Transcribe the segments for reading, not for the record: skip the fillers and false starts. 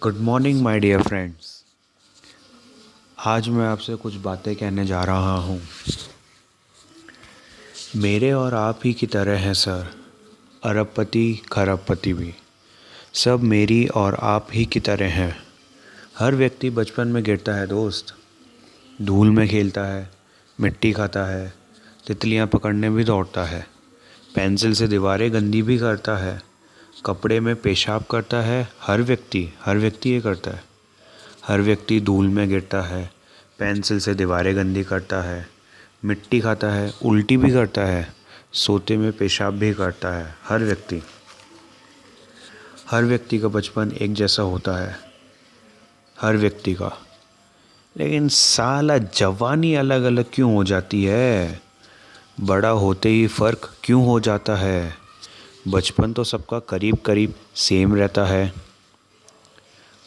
Good morning my dear friends. आज मैं आपसे कुछ बातें कहने जा रहा हूँ। मेरे और आप ही की तरह हैं सर, अरबपति खरबपति भी सब मेरी और आप ही की तरह हैं। हर व्यक्ति बचपन में गिरता है दोस्त, धूल में खेलता है, मिट्टी खाता है, तितलियाँ पकड़ने भी दौड़ता है, पेंसिल से दीवारें गंदी भी करता है, कपड़े में पेशाब करता है। हर व्यक्ति ये करता है। हर व्यक्ति धूल में गिरता है, पेंसिल से दीवारें गंदी करता है, मिट्टी खाता है, उल्टी भी करता है, सोते में पेशाब भी करता है। हर व्यक्ति का बचपन एक जैसा होता है, हर व्यक्ति का। लेकिन साला जवानी अलग अलग क्यों हो जाती है? बड़ा होते ही फ़र्क क्यों हो जाता है? बचपन तो सबका करीब करीब सेम रहता है।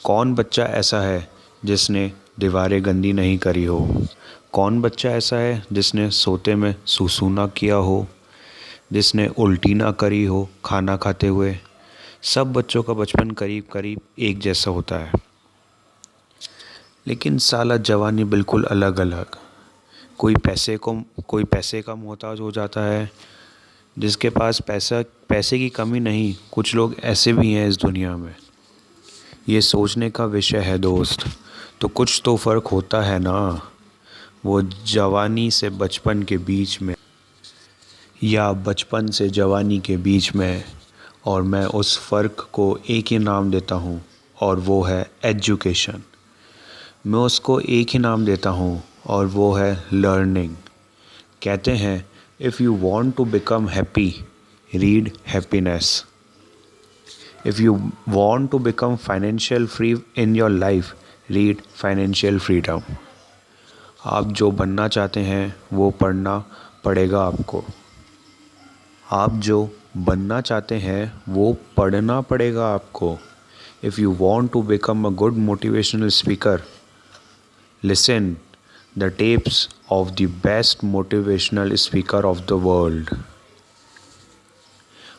कौन बच्चा ऐसा है जिसने दीवारें गंदी नहीं करी हो? कौन बच्चा ऐसा है जिसने सोते में सूसू ना किया हो, जिसने उल्टी ना करी हो खाना खाते हुए? सब बच्चों का बचपन करीब करीब एक जैसा होता है, लेकिन साला जवानी बिल्कुल अलग अलग। कोई पैसे का मोहताज हो जाता है, जिसके पास पैसे की कमी नहीं। कुछ लोग ऐसे भी हैं इस दुनिया में। ये सोचने का विषय है दोस्त। तो कुछ तो फ़र्क होता है ना, वो जवानी से बचपन के बीच में या बचपन से जवानी के बीच में। और मैं उस फ़र्क को एक ही नाम देता हूँ, और वो है एजुकेशन। मैं उसको एक ही नाम देता हूँ, और वो है लर्निंग। कहते हैं, if you want to become happy, read happiness. If you want to become financial free in your life, read financial freedom. आप जो बनना चाहते हैं वो पढ़ना पड़ेगा आपको। आप जो बनना चाहते हैं वो पढ़ना पड़ेगा आपको। If you want to become a good motivational speaker, listen the tapes of the best motivational speaker of the world.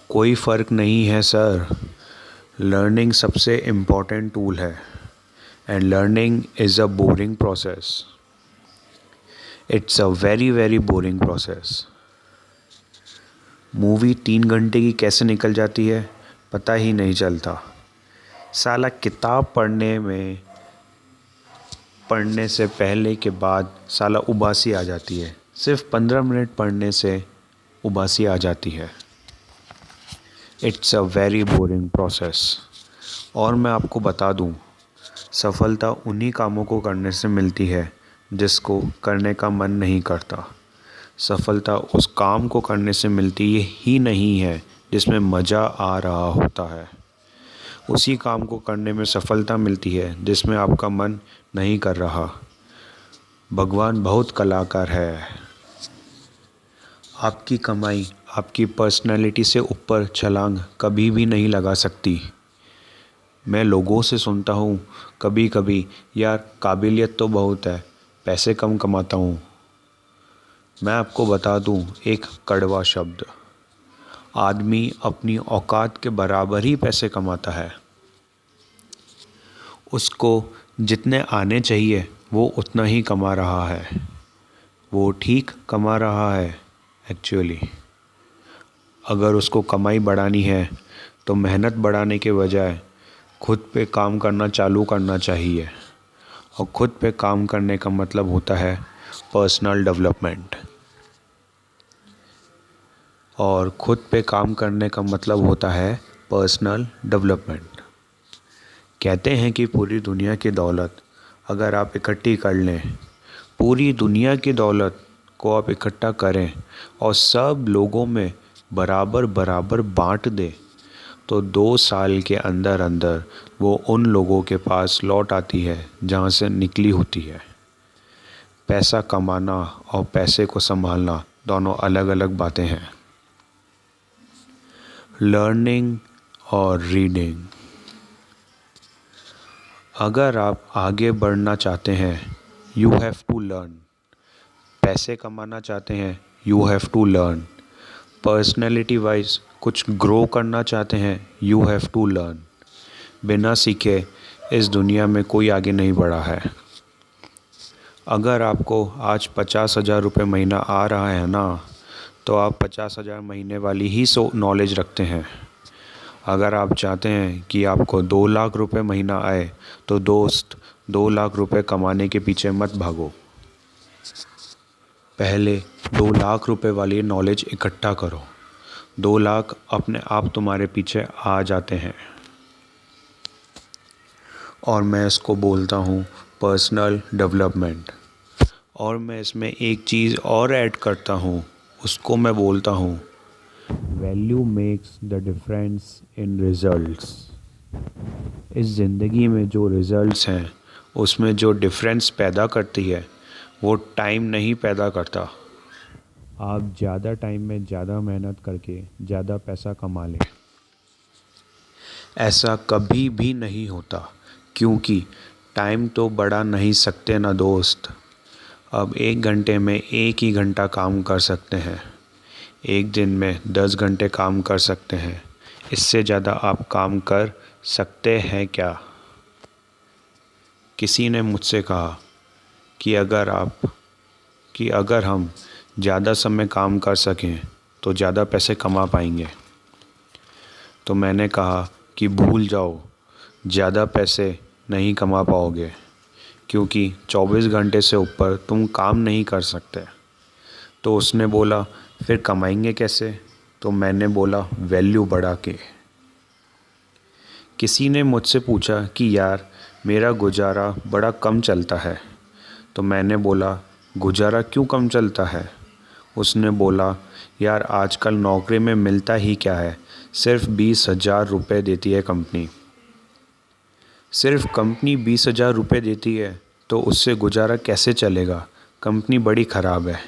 कोई फ़र्क नहीं है सर। लर्निंग सबसे इम्पॉर्टेंट टूल है, and learning is a boring process. It's a very very boring process. Movie 3 घंटे की कैसे निकल जाती है पता ही नहीं चलता। साला किताब पढ़ने से पहले के बाद साला उबासी आ जाती है। सिर्फ 15 मिनट पढ़ने से उबासी आ जाती है। It's a very boring process. और मैं आपको बता दूं, सफलता उन्हीं कामों को करने से मिलती है जिसको करने का मन नहीं करता। सफलता उस काम को करने से मिलती ही नहीं है जिसमें मज़ा आ रहा होता है। उसी काम को करने में सफलता मिलती है जिसमें आपका मन नहीं कर रहा। भगवान बहुत कलाकार है। आपकी कमाई आपकी पर्सनैलिटी से ऊपर छलांग कभी भी नहीं लगा सकती। मैं लोगों से सुनता हूँ कभी कभी, यार काबिलियत तो बहुत है, पैसे कम कमाता हूँ। मैं आपको बता दूँ एक कड़वा शब्द, आदमी अपनी औकात के बराबर ही पैसे कमाता है। उसको जितने आने चाहिए वो उतना ही कमा रहा है। वो ठीक कमा रहा है एक्चुअली। अगर उसको कमाई बढ़ानी है तो मेहनत बढ़ाने के बजाय खुद पे काम करना चालू करना चाहिए। और खुद पे काम करने का मतलब होता है पर्सनल डेवलपमेंट। और खुद पे काम करने का मतलब होता है पर्सनल डेवलपमेंट। कहते हैं कि पूरी दुनिया की दौलत अगर आप इकट्ठी कर लें, पूरी दुनिया की दौलत को आप इकट्ठा करें और सब लोगों में बराबर बराबर बांट दें, तो 2 साल के अंदर अंदर वो उन लोगों के पास लौट आती है जहाँ से निकली होती है। पैसा कमाना और पैसे को संभालना दोनों अलग अलग बातें हैं। लर्निंग और रीडिंग। अगर आप आगे बढ़ना चाहते हैं, यू हैव टू लर्न। पैसे कमाना चाहते हैं, you have to learn. Personality wise कुछ ग्रो करना चाहते हैं, यू हैव टू लर्न। बिना सीखे इस दुनिया में कोई आगे नहीं बढ़ा है। अगर आपको आज 50,000 रुपये महीना आ रहा है ना, तो आप 50,000 महीने वाली ही नॉलेज रखते हैं। अगर आप चाहते हैं कि आपको 2 लाख रुपये महीना आए, तो दोस्त 2 लाख रुपये कमाने के पीछे मत भागो। पहले 2 लाख रुपये वाली नॉलेज इकट्ठा करो। 2 लाख अपने आप तुम्हारे पीछे आ जाते हैं। और मैं इसको बोलता हूँ पर्सनल डेवलपमेंट। और मैं इसमें एक चीज़ और ऐड करता हूँ, उसको मैं बोलता हूँ value makes the difference in results. इस ज़िंदगी में जो रिजल्ट्स हैं, उसमें जो डिफरेंस पैदा करती है, वो टाइम नहीं पैदा करता। आप ज़्यादा टाइम में ज़्यादा मेहनत करके ज़्यादा पैसा कमा लें, ऐसा कभी भी नहीं होता, क्योंकि टाइम तो बढ़ा नहीं सकते ना दोस्त। अब 1 घंटे में 1 ही घंटा काम कर सकते हैं, एक दिन में 10 घंटे काम कर सकते हैं। इससे ज़्यादा आप काम कर सकते हैं क्या? किसी ने मुझसे कहा कि अगर हम ज़्यादा समय काम कर सकें तो ज़्यादा पैसे कमा पाएंगे। तो मैंने कहा कि भूल जाओ, ज़्यादा पैसे नहीं कमा पाओगे, क्योंकि 24 घंटे से ऊपर तुम काम नहीं कर सकते। तो उसने बोला फिर कमाएंगे कैसे? तो मैंने बोला वैल्यू बढ़ा के। किसी ने मुझसे पूछा कि यार मेरा गुजारा बड़ा कम चलता है। तो मैंने बोला गुजारा क्यों कम चलता है? उसने बोला यार आजकल नौकरी में मिलता ही क्या है, सिर्फ 20,000 रुपये देती है कंपनी। सिर्फ कंपनी 20,000 रुपये देती है, तो उससे गुजारा कैसे चलेगा? कंपनी बड़ी ख़राब है।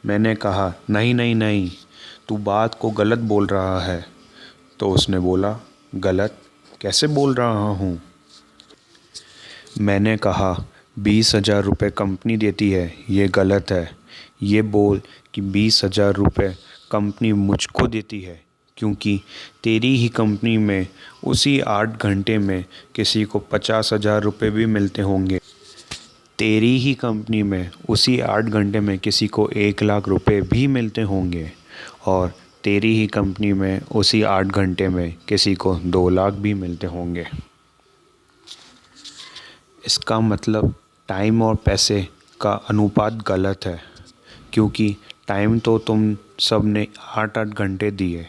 मैंने कहा नहीं नहीं नहीं, तू बात को गलत बोल रहा है। तो उसने बोला गलत कैसे बोल रहा हूँ? मैंने कहा 20,000 रुपये कंपनी देती है, ये गलत है। ये बोल कि 20,000 रुपये कंपनी मुझको देती है, क्योंकि तेरी ही कंपनी में उसी 8 घंटे में किसी को 50,000 रुपये भी मिलते होंगे। तेरी ही कंपनी में उसी 8 घंटे में किसी को 1 लाख रुपये भी मिलते होंगे। और तेरी ही कंपनी में उसी 8 घंटे में किसी को 2 लाख भी मिलते होंगे। इसका मतलब टाइम और पैसे का अनुपात गलत है, क्योंकि टाइम तो तुम सब ने 8-8 घंटे दिए।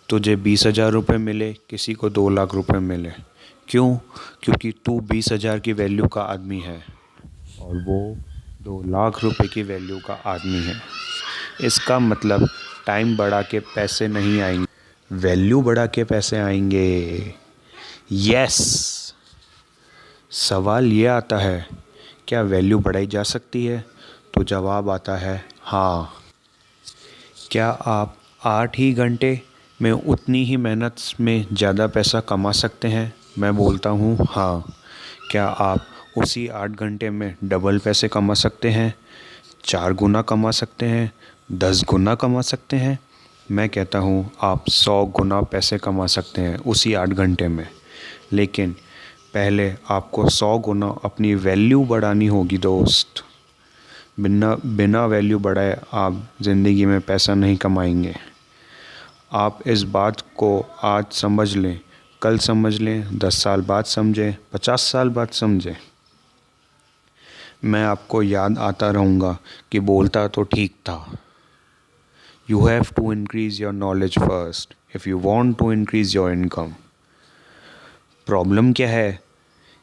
तुझे 20,000 रुपये मिले, किसी को 2 लाख रुपये मिले। क्यों? क्योंकि तू 20,000 की वैल्यू का आदमी है और वो 2 लाख रुपये की वैल्यू का आदमी है। इसका मतलब टाइम बढ़ा के पैसे नहीं आएंगे, वैल्यू बढ़ा के पैसे आएंगे। यस। सवाल ये आता है, क्या वैल्यू बढ़ाई जा सकती है? तो जवाब आता है हाँ। क्या आप 8 ही घंटे में उतनी ही मेहनत में ज़्यादा पैसा कमा सकते हैं? मैं बोलता हूँ हाँ। क्या आप उसी 8 घंटे में डबल पैसे कमा सकते हैं, 4 गुना कमा सकते हैं, 10 गुना कमा सकते हैं? मैं कहता हूँ आप 100 गुना पैसे कमा सकते हैं उसी 8 घंटे में। लेकिन पहले आपको 100 गुना अपनी वैल्यू बढ़ानी होगी दोस्त। बिना वैल्यू बढ़ाए आप ज़िंदगी में पैसा नहीं कमाएंगे। आप इस बात को आज समझ लें, कल समझ लें, 10 साल बाद समझें, 50 साल बाद समझें। मैं आपको याद आता रहूँगा कि बोलता तो ठीक था। You have to increase your knowledge first if you want to increase your income. Problem क्या है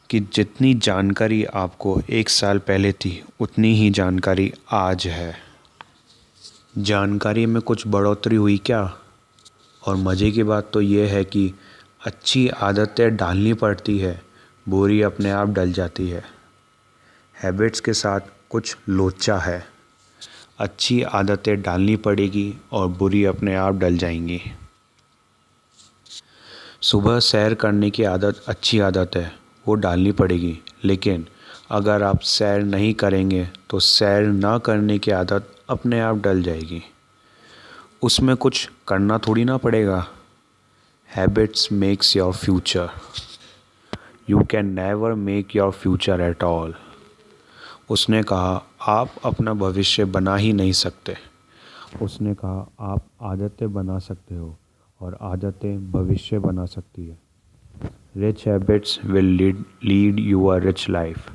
कि जितनी जानकारी आपको 1 साल पहले थी, उतनी ही जानकारी आज है। जानकारी में कुछ बढ़ोतरी हुई क्या? और मज़े की बात तो ये है कि अच्छी आदतें डालनी पड़ती है, बुरी अपने आप डल जाती है। हैबिट्स के साथ कुछ लोचा है। अच्छी आदतें डालनी पड़ेगी और बुरी अपने आप डल जाएंगी। सुबह सैर करने की आदत अच्छी आदत है, वो डालनी पड़ेगी। लेकिन अगर आप सैर नहीं करेंगे तो सैर ना करने की आदत अपने आप डल जाएगी। उसमें कुछ करना थोड़ी ना पड़ेगा। Habits makes your future. You can never make your future at all. उसने कहा आप अपना भविष्य बना ही नहीं सकते। उसने कहा आप आदतें बना सकते हो और आदतें भविष्य बना सकती है। Rich habits will lead you a rich life,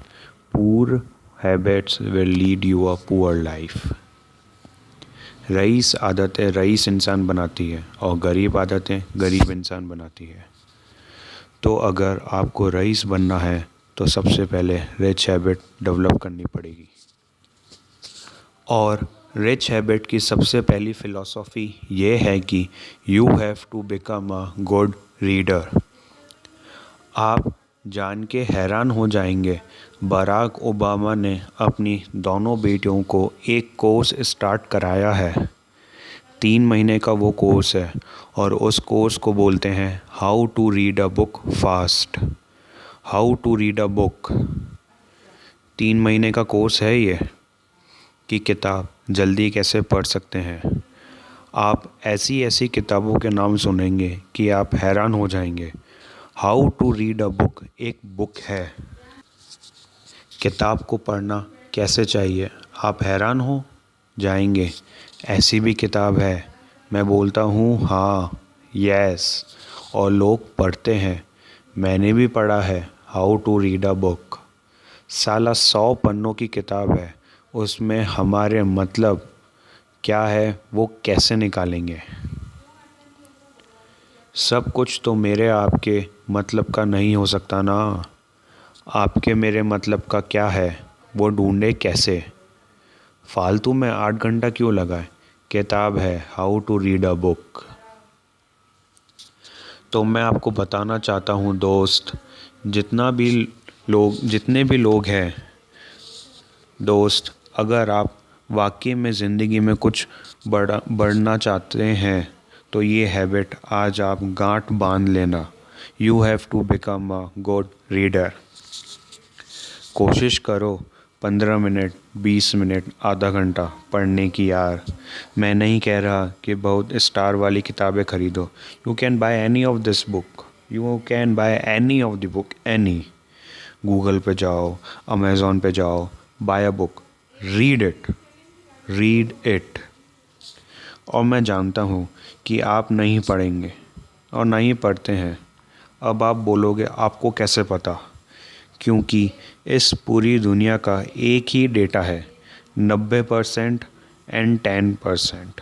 poor habits will lead you a poor life. रईस आदतें रईस इंसान बनाती है और गरीब आदतें गरीब इंसान बनाती है। तो अगर आपको रईस बनना है तो सबसे पहले रिच हैबिट डेवलप करनी पड़ेगी। और रिच हैबिट की सबसे पहली फ़िलॉसफ़ी ये है कि you have to become a good reader. आप जान के हैरान हो जाएंगे, बराक ओबामा ने अपनी दोनों बेटियों को एक कोर्स स्टार्ट कराया है। 3 महीने का वो कोर्स है और उस कोर्स को बोलते हैं how to read a book fast. How to read a book 3 महीने का कोर्स है ये, कि किताब जल्दी कैसे पढ़ सकते हैं। आप ऐसी ऐसी किताबों के नाम सुनेंगे कि आप हैरान हो जाएंगे। How to read a book एक बुक है। किताब को पढ़ना कैसे चाहिए, आप हैरान हो जाएंगे। ऐसी भी किताब है, मैं बोलता हूँ हाँ, यस, और लोग पढ़ते हैं। मैंने भी पढ़ा है how to read a book. साला 100 पन्नों की किताब है, उसमें हमारे मतलब क्या है वो कैसे निकालेंगे। सब कुछ तो मेरे आपके मतलब का नहीं हो सकता ना। आपके मेरे मतलब का क्या है वो ढूंढे कैसे। फालतू में 8 घंटा क्यों लगाए। किताब है how to read a book. तो मैं आपको बताना चाहता हूँ दोस्त, जितने भी लोग हैं दोस्त, अगर आप वाकई में ज़िंदगी में कुछ बढ़ना चाहते हैं तो ये हैबिट आज आप गांठ बांध लेना। You have to become a good reader. कोशिश करो 15 मिनट, 20 मिनट, आधा घंटा पढ़ने की यार। मैं नहीं कह रहा कि बहुत स्टार वाली किताबें ख़रीदो। You can buy any of this book, you can buy any of the book, any. Google पे जाओ, अमेज़ॉन पे जाओ, buy a book, read it, read it. और मैं जानता हूँ कि आप नहीं पढ़ेंगे और नहीं पढ़ते हैं। अब आप बोलोगे आपको कैसे पता, क्योंकि इस पूरी दुनिया का एक ही डेटा है, 90% एंड 10%।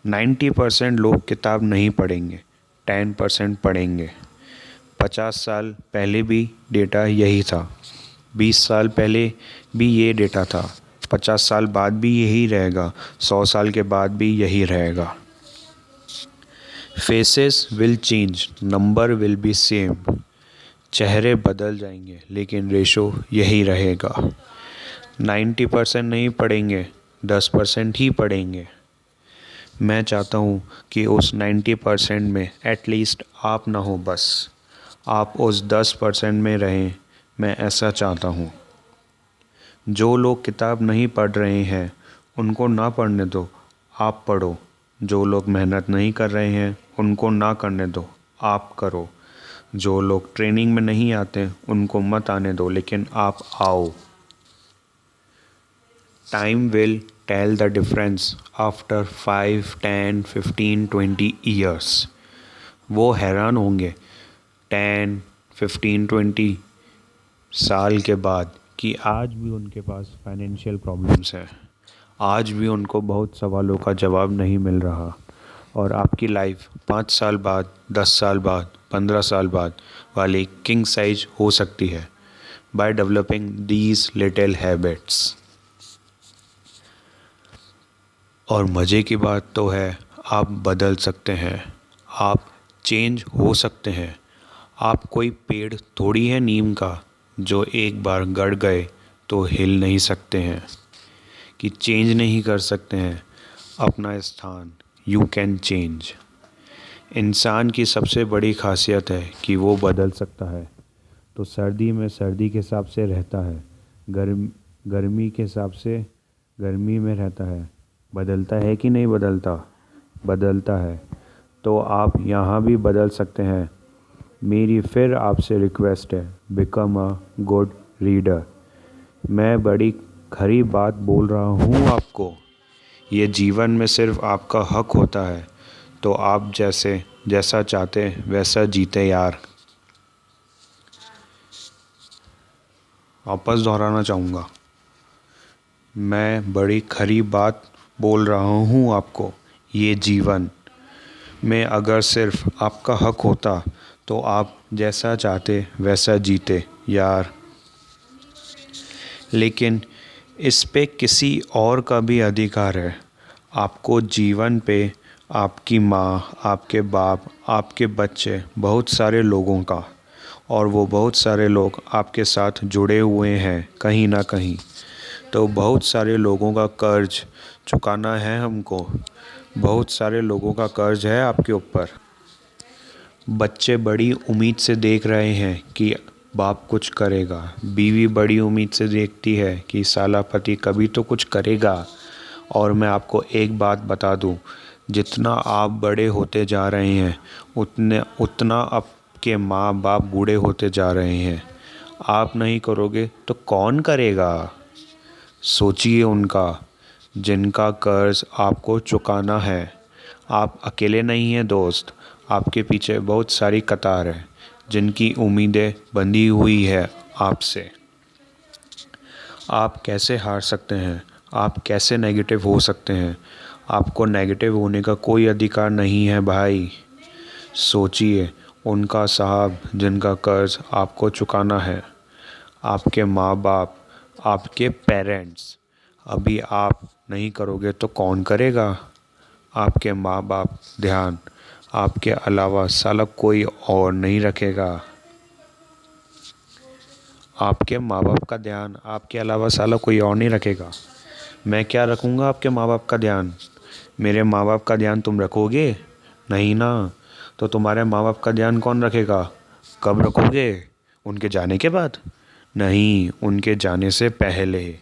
90% लोग किताब नहीं पढ़ेंगे, 10% पढ़ेंगे। 50 साल पहले भी डेटा यही था, 20 साल पहले भी ये डेटा था, 50 साल बाद भी यही रहेगा, 100 साल के बाद भी यही रहेगा। Faces will change, number will be same. चेहरे बदल जाएंगे लेकिन रेशो यही रहेगा। 90% नहीं पढ़ेंगे, 10% ही पढ़ेंगे। मैं चाहता हूँ कि उस 90% में एटलीस्ट आप ना हो, बस आप उस 10% में रहें। मैं ऐसा चाहता हूँ। जो लोग किताब नहीं पढ़ रहे हैं उनको ना पढ़ने दो, आप पढ़ो। जो लोग मेहनत नहीं कर रहे हैं उनको ना करने दो, आप करो। जो लोग ट्रेनिंग में नहीं आते उनको मत आने दो, लेकिन आप आओ। Time will tell the difference after 5, 10, 15, 20 years. वो हैरान होंगे 10, 15, 20 साल के बाद कि आज भी उनके पास फाइनेंशियल प्रॉब्लम्स हैं, आज भी उनको बहुत सवालों का जवाब नहीं मिल रहा। और आपकी लाइफ 5 साल बाद, 10 साल बाद, 15 साल बाद वाली किंग साइज हो सकती है by developing these little habits. और मज़े की बात तो है, आप बदल सकते हैं, आप चेंज हो सकते हैं। आप कोई पेड़ थोड़ी है नीम का जो एक बार गड़ गए तो हिल नहीं सकते हैं, कि चेंज नहीं कर सकते हैं अपना स्थान। You can change. इंसान की सबसे बड़ी खासियत है कि वो बदल सकता है। तो सर्दी में सर्दी के हिसाब से रहता है, गर्मी के हिसाब से गर्मी में रहता है। बदलता है कि नहीं बदलता? बदलता है। तो आप यहाँ भी बदल सकते हैं। मेरी फिर आपसे रिक्वेस्ट है, बिकम अ गुड रीडर। मैं बड़ी खरी बात बोल रहा हूँ आपको। ये जीवन में सिर्फ आपका हक होता है, तो आप जैसा चाहते वैसा जीते यार। वापस दोहराना चाहूँगा, मैं बड़ी खरी बात बोल रहा हूँ आपको। ये जीवन में अगर सिर्फ आपका हक होता, तो आप जैसा चाहते वैसा जीते यार। लेकिन इस पे किसी और का भी अधिकार है। आपको जीवन पे आपकी माँ, आपके बाप, आपके बच्चे, बहुत सारे लोगों का, और वो बहुत सारे लोग आपके साथ जुड़े हुए हैं कहीं ना कहीं। तो बहुत सारे लोगों का कर्ज चुकाना है हमको। बहुत सारे लोगों का कर्ज है आपके ऊपर। बच्चे बड़ी उम्मीद से देख रहे हैं कि बाप कुछ करेगा। बीवी बड़ी उम्मीद से देखती है कि साला पति कभी तो कुछ करेगा। और मैं आपको एक बात बता दूं, जितना आप बड़े होते जा रहे हैं उतना आपके माँ बाप बूढ़े होते जा रहे हैं। आप नहीं करोगे तो कौन करेगा? सोचिए उनका, जिनका कर्ज आपको चुकाना है। आप अकेले नहीं हैं दोस्त, आपके पीछे बहुत सारी कतार है जिनकी उम्मीदें बंधी हुई है आपसे। आप कैसे हार सकते हैं? आप कैसे नेगेटिव हो सकते हैं? आपको नेगेटिव होने का कोई अधिकार नहीं है भाई। सोचिए उनका साहब जिनका कर्ज आपको चुकाना है, आपके माँ बाप, आपके पेरेंट्स। अभी आप नहीं करोगे तो कौन करेगा? आपके माँ बाप ध्यान आपके अलावा साला कोई और नहीं रखेगा। आपके माँ बाप का ध्यान आपके अलावा साला कोई और नहीं रखेगा। मैं क्या रखूँगा आपके माँ बाप का ध्यान? मेरे माँ बाप का ध्यान तुम रखोगे? नहीं ना। तो तुम्हारे माँ बाप का ध्यान कौन रखेगा? कब रखोगे? उनके जाने के बाद? नहीं, उनके जाने से पहले।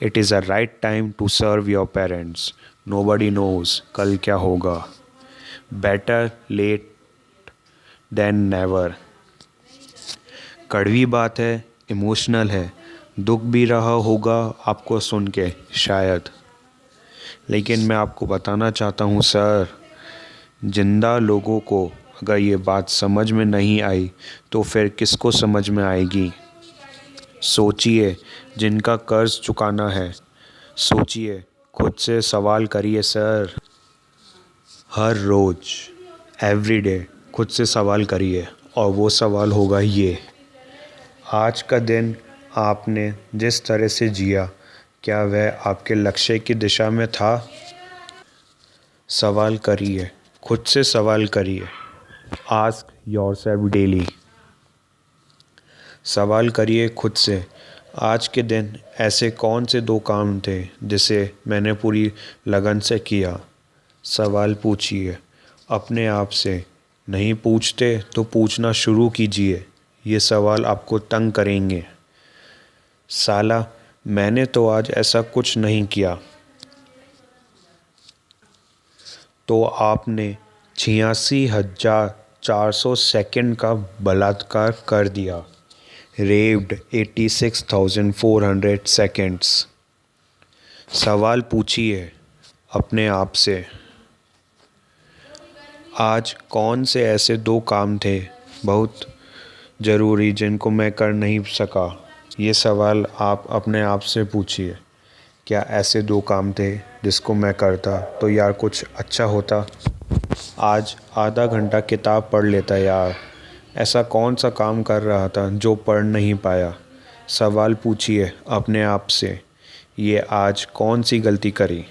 It is a right time to serve your parents. Nobody knows कल क्या होगा। Better late than never. कड़वी बात है, इमोशनल है, दुख भी रहा होगा आपको सुन के शायद। लेकिन मैं आपको बताना चाहता हूँ सर, जिंदा लोगों को अगर ये बात समझ में नहीं आई तो फिर किसको समझ में आएगी? सोचिए जिनका कर्ज चुकाना है। सोचिए, खुद से सवाल करिए सर। हर रोज़, एवरीडे खुद से सवाल करिए, और वो सवाल होगा ये: आज का दिन आपने जिस तरह से जिया, क्या वह आपके लक्ष्य की दिशा में था? सवाल करिए, खुद से सवाल करिए। Ask yourself daily. सवाल करिए खुद से, आज के दिन ऐसे कौन से 2 काम थे जिसे मैंने पूरी लगन से किया? सवाल पूछिए अपने आप से। नहीं पूछते तो पूछना शुरू कीजिए। ये सवाल आपको तंग करेंगे। साला मैंने तो आज ऐसा कुछ नहीं किया। तो आपने 86,400 सेकंड का बलात्कार कर दिया। रेव्ड 86,400 सेकंड्स। सवाल पूछिए अपने आप से, आज कौन से ऐसे 2 काम थे बहुत ज़रूरी जिनको मैं कर नहीं सका? ये सवाल आप अपने आप से पूछिए। क्या ऐसे 2 काम थे जिसको मैं करता तो यार कुछ अच्छा होता? आज आधा घंटा किताब पढ़ लेता यार। ऐसा कौन सा काम कर रहा था जो पढ़ नहीं पाया? सवाल पूछिए अपने आप से। ये आज कौन सी गलती करी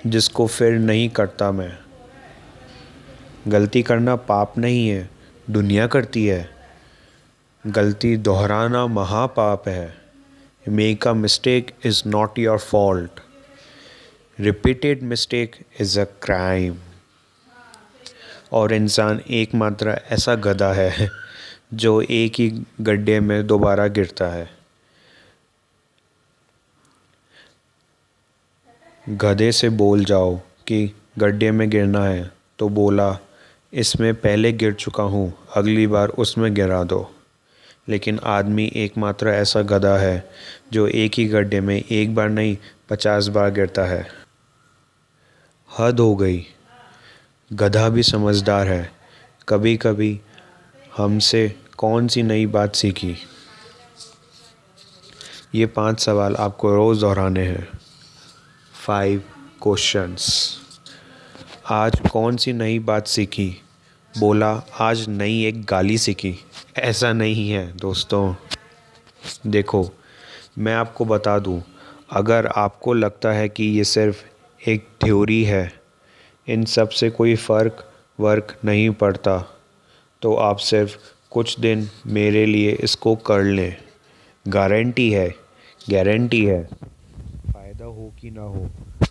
जिसको फिर नहीं करता मैं? गलती करना पाप नहीं है, दुनिया करती है। गलती दोहराना महापाप है। Make a mistake is not your fault, repeated mistake is a crime. और इंसान एकमात्र ऐसा गधा है जो एक ही गड्ढे में दोबारा गिरता है। गधे से बोल जाओ कि गड्ढे में गिरना है तो बोला इसमें पहले गिर चुका हूँ, अगली बार उसमें गिरा दो। लेकिन आदमी एकमात्र ऐसा गधा है जो एक ही गड्ढे में एक बार नहीं 50 बार गिरता है। हद हो गई, गधा भी समझदार है। कभी कभी हमसे कौन सी नई बात सीखी? ये 5 सवाल आपको रोज़ दोहराने हैं। 5 क्वेश्चंस। आज कौन सी नई बात सीखी? बोला आज नई एक गाली सीखी। ऐसा नहीं है दोस्तों। देखो, मैं आपको बता दूं, अगर आपको लगता है कि ये सिर्फ एक थ्योरी है, इन सब से कोई फ़र्क वर्क नहीं पड़ता, तो आप सिर्फ कुछ दिन मेरे लिए इसको कर लें। गारंटी है, गारंटी है। फ़ायदा हो कि ना हो,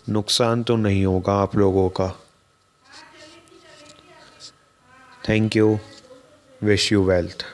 नुकसान तो नहीं होगा आप लोगों का। Thank you. Wish you wealth.